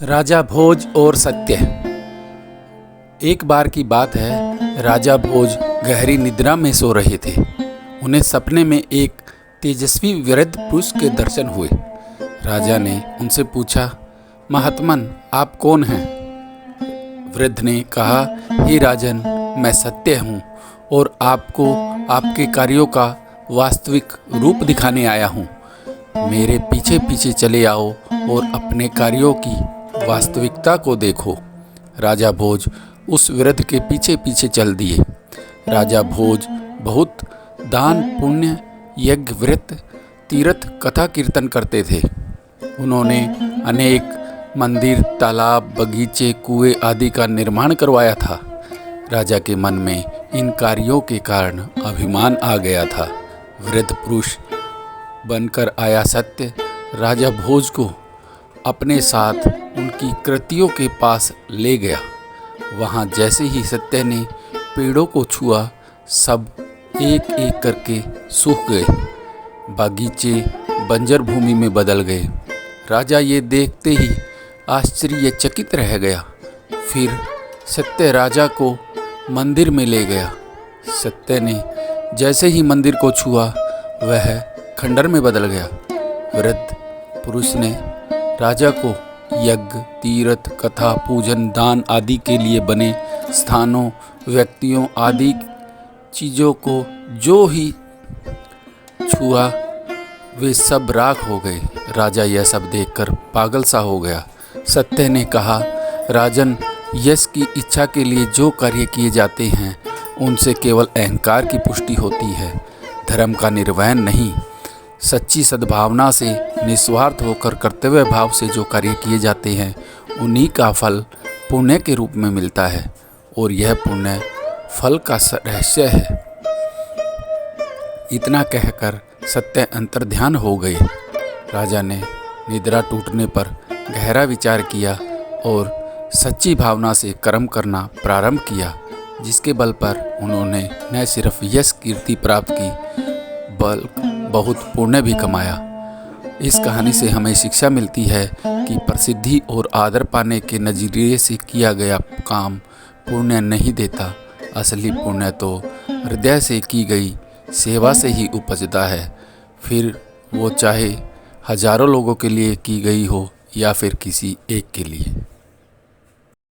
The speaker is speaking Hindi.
राजा भोज और सत्य। एक बार की बात है, राजा भोज गहरी निद्रा में सो रहे थे। उन्हें सपने में एक तेजस्वी वृद्ध पुरुष के दर्शन हुए। राजा ने उनसे पूछा, महात्मन, आप कौन हैं? वृद्ध ने कहा, हे राजन, मैं सत्य हूँ और आपको आपके कार्यों का वास्तविक रूप दिखाने आया हूँ। मेरे पीछे पीछे चले आओ और अपने कार्यों की वास्तविकता को देखो। राजा भोज उस वृद्ध के पीछे पीछे चल दिए। राजा भोज बहुत दान, पुण्य, यज्ञ, व्रत, तीर्थ, कथा कीर्तन करते थे। उन्होंने अनेक मंदिर, तालाब, बगीचे, कुएं आदि का निर्माण करवाया था। राजा के मन में इन कार्यों के कारण अभिमान आ गया था। वृद्ध पुरुष बनकर आया सत्य राजा भोज को अपने साथ उनकी कृतियों के पास ले गया। वहाँ जैसे ही सत्य ने पेड़ों को छुआ, सब एक एक करके सूख गए। बागीचे बंजर भूमि में बदल गए। राजा ये देखते ही आश्चर्यचकित रह गया। फिर सत्य राजा को मंदिर में ले गया। सत्य ने जैसे ही मंदिर को छुआ, वह खंडर में बदल गया। वृद्ध पुरुष ने राजा को यज्ञ, तीर्थ, कथा, पूजन, दान आदि के लिए बने स्थानों, व्यक्तियों आदि चीज़ों को जो ही छुआ, वे सब राख हो गए। राजा यह सब देखकर पागल सा हो गया। सत्य ने कहा, राजन, यश की इच्छा के लिए जो कार्य किए जाते हैं, उनसे केवल अहंकार की पुष्टि होती है, धर्म का निर्वहन नहीं। सच्ची सद्भावना से, निस्वार्थ होकर कर्तव्य भाव से जो कार्य किए जाते हैं, उन्हीं का फल पुण्य के रूप में मिलता है, और यह पुण्य फल का रहस्य है। इतना कहकर सत्य अंतर्ध्यान हो गए। राजा ने निद्रा टूटने पर गहरा विचार किया और सच्ची भावना से कर्म करना प्रारंभ किया, जिसके बल पर उन्होंने न सिर्फ यश कीर्ति प्राप्त की, बल्कि बहुत पुण्य भी कमाया। इस कहानी से हमें शिक्षा मिलती है कि प्रसिद्धि और आदर पाने के नजरिए से किया गया काम पुण्य नहीं देता। असली पुण्य तो हृदय से की गई सेवा से ही उपजता है, फिर वो चाहे हजारों लोगों के लिए की गई हो या फिर किसी एक के लिए।